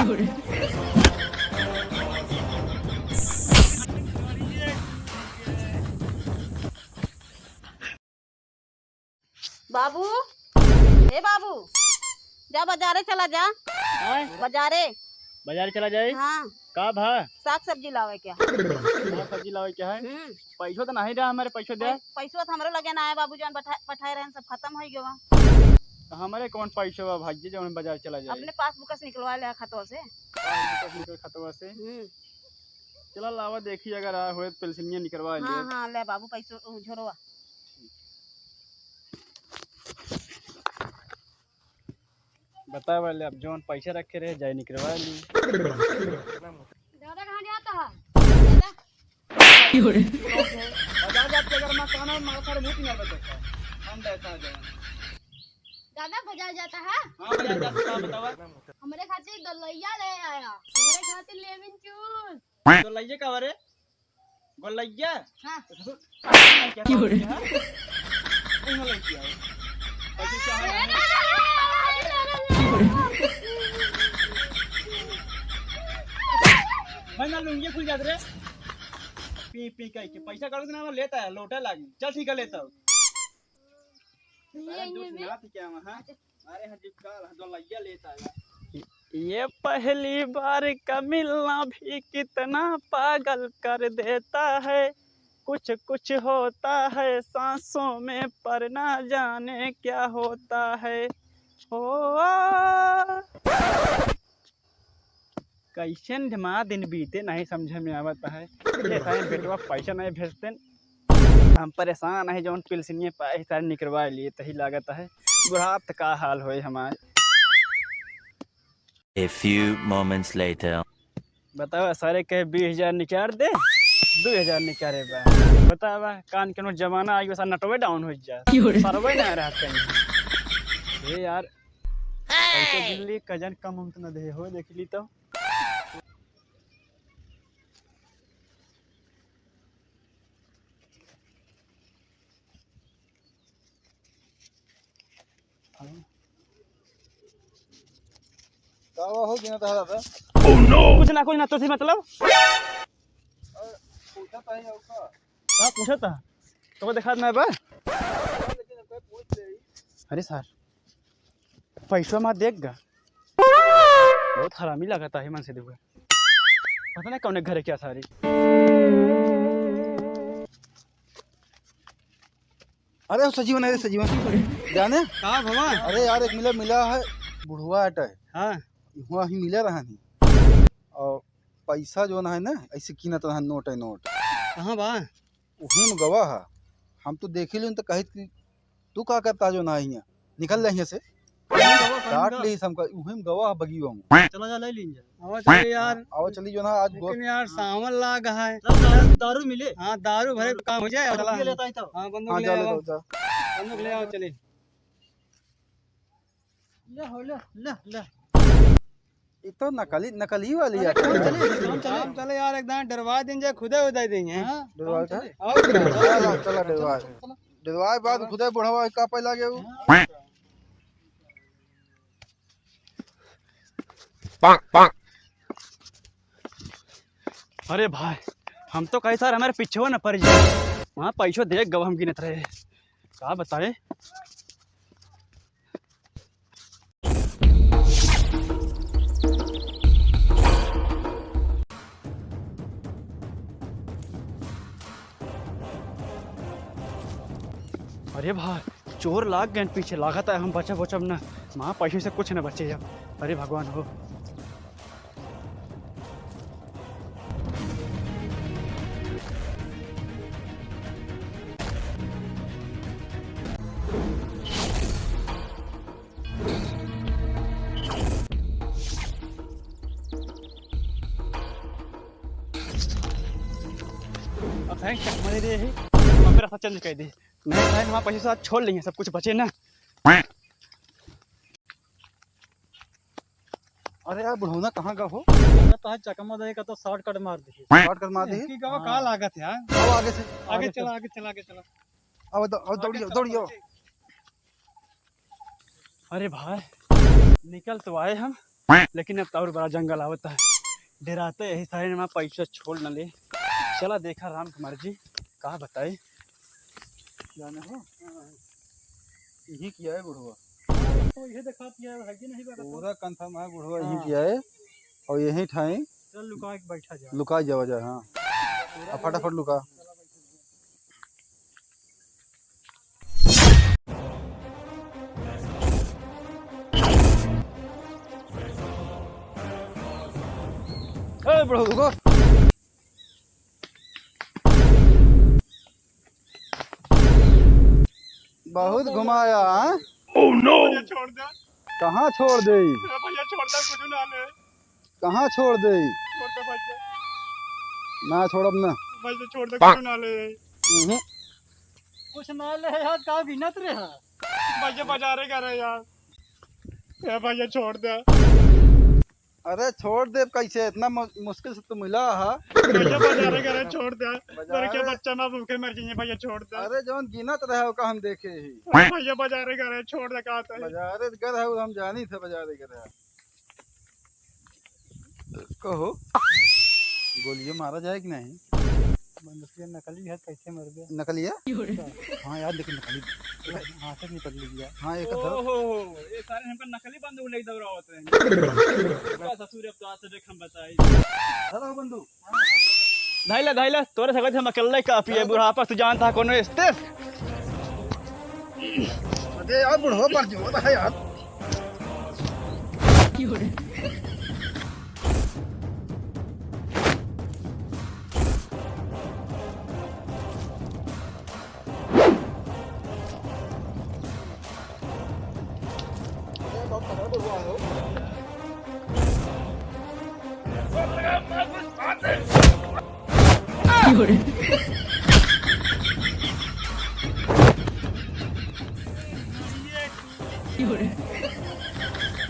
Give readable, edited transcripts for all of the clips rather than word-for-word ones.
बाबू, हे बाबू, जा बाजारे चला जा। बाजारे बाजार चला जाए। हाँ, का भा साग सब्जी लावे क्या? सब्जी लावे क्या है? पैसो तो नहीं रहा हमारे, पैसो दे। पैसो तो हमरे लगे ना है बाबू, जान पठाए रहे सब खत्म हो गया। हमारे कौन पैसो बा भाग्य जो हम बाजार चला जाए। अपने पासबुक से निकलवा ले खतवा से। खतवा से चला लावा देखी, अगर आ हुए पेंसिलिया निकलवा ले। हाँ हाँ ले बाबू पैसो झोरवा। बता वाले अब जोन पैसे रखे रहे जाए निकलवा ली। दादा कहाँ जाता है? बाजार जाते अगर मैं कहना मार सारे मुंह नहीं बचता हम ऐसा जाए। दादा बाजार जाता है? हां बाजार जाता है, बतावा। हमरे खातिर दलैया ले आया, हमरे खातिर लेमन जूस। दलैया का रे? गोलैया? हां की हो रे? कौन लैया है? पैसे क्या है? भाई ना लूंगी खुल जात रे। पी पी कह के पैसा करो ना लेता है, लोटा लागी। चल ठीक है लेता हूं। ये पहली बार का मिलना भी कितना पागल कर देता है। कुछ कुछ होता है सांसों में, पर ना जाने क्या होता है। कैसे दिमाग दिन बीते नहीं समझ में आवता है। बेटवा पैसा नहीं भेजते, हम परेशान है। जौन पिलसिनिए पाए सारे निकलवा लिए तही लागत है। बुढ़ाप का हाल होए हमारे। A few moments later. बताओ सारे कहे 20,000 निकाल दे, 2,000 निकाले बा। बतावा कान के जमाना आई वैसा नटवे डाउन हो जाए, सरवे नहीं रहा कहीं। ये यार पैसे दिल्ली कजन कम हम तो न दे हो, देख ली तो। हो गया था दादा। Oh no! कुछ ना तो मतलब पूछा था ही का हां पूछा था तो देखा मैं बा। लेकिन कोई पूछ ले। अरे सर पैसा मत देगा, बहुत हरामी लगता है मन से देखो। पता नहीं कौन घर है क्या सारी। अरे सजीवन है, सजीवन जाने कहाँ भगवान? अरे यार एक मिला है बुढ़वा अटा है। हाँ वहाँ ही मिले रहा नहीं, और पैसा जो है ना ऐसे कीनत रहा नोट है नोट। कहाँ बा? वही में गवा है। हम तो देखे ली तो कही कि तू का करता जो ना यहाँ निकल रही से काट ली हमका। वही में गवा है बगियो में। चलो जा ले लीजिए। आओ चलिए यार, आओ चली जो ना आज लेकिन यार सावन लाग है। दारू मिले? हाँ दारू भरे काम हो जाए। चला लेता है तो। हाँ बंदूक ले आओ, बंदूक ले आओ चलिए। ले हो ले ये तो नकली वाली है। चले यार एकदम डरवा देंगे, खुदे उदय देंगे। डरवा का आओ चला डरवा बाद खुदे बुढ़वा का पे लागे वो। अरे भाई हम तो कहीं सर हमारे पीछे हो न पड़ जाए। वहाँ पैसों देख गवा हम गिनत रहे, क्या बताए। अरे भाई चोर लाग गए पीछे, लागत है हम बचब ना। वहाँ पैसे से कुछ न बचे अब। अरे भगवान हो। चकमा दे रास्ता चेंज कर दे। नहीं भाई हमारे पैसे साथ छोड़ लेंगे, सब कुछ बचे ना। अरे यार बुढ़ौना कहाँ का हो? तो चकमा दे का तो शॉर्टकट मार दे। शॉर्टकट मार दे। इसकी गवा कहाँ लागत है? आओ आगे से आगे चला। आओ दौड़ियो। अरे भाई निकल तो आए हम, लेकिन अब तो और बड़ा जंगल आवता है, डराते यही सारे में पैसा छोड़ न ले। चला देखा राम कुमार जी कहा बताई जाना हो यही किया है बुढ़वा, तो ये दिखा दिया है कि नहीं बता पूरा कंफर्म है बुढ़वा यही किया है और यही ठाई चल लुका के बैठा जा लुका जावा जाए। हाँ अब फटाफट लुका। ए बड़ो रुको बहुत घुमाया। हाँ छोड़ दे कहाँ छोड़ दे, भैया छोड़ दे कुछ ना ले कहाँ छोड़ दे, छोड़ दे भैया ना छोड़ब ना। भैया छोड़ दे कुछ ना ले कुछ ना ले यार का गिनत रे है भैया बाजारे कर रहे यार ए भैया छोड़ दे अरे छोड़ दे कैसे, इतना मुश्किल से तो मिला है। भैया बाजारे कर रहे छोड़ दे बाजारे- तेरे क्या बच्चा ना भूखे मर जाएंगे भैया छोड़ दे अरे जौन गिनत रहे हो का हम देखे ही, भैया बाजारे कर रहे छोड़ दे कहा था बाजारे गए रहे हम जानी थे बाजारे गए रहे। कहो गोलियां मारा जाए कि नहीं, नकली है कैसे मर गया नकलिया। हाँ यार लेकिन नकली हाथ से निकल गया। हाँ एक था। ओहो ये सारे हमको नकली बंदूक ले दौड़ावत हैं ससुर अब तो आज से देख हम बताई हेलो बंधु धाइला तोरे सगत हम अकेले काफी है बुढ़ापा तू जानता है कोनो स्टेप अरे यार बुढ़वा पर जो है यार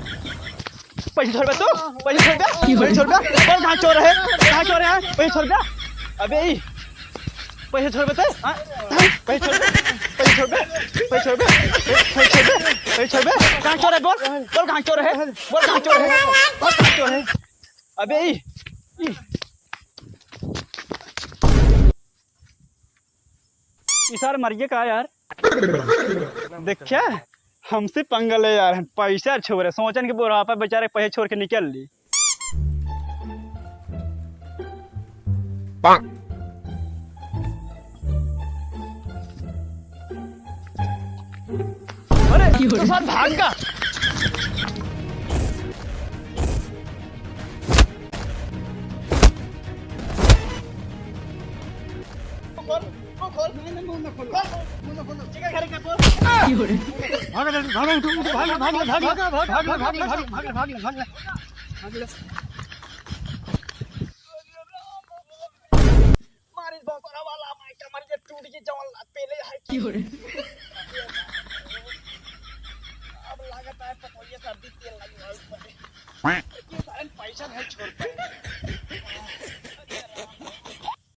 पैसे छोड़ बे तू पैसे छोड़ बे और कहाँ चोर है पैसे छोड़ बे अबे ई पैसे छोड़ बे हां पैसे छोड़ बे कहाँ चोर है बोल कहाँ चोर है अबे ई सार मर गया कहा यार देखिए हमसे पंगल है यार पैसा छोड़ सोचन के बुढ़ापा बेचारे पैसे छोड़ के निकल ली अरे तो साथ भाग का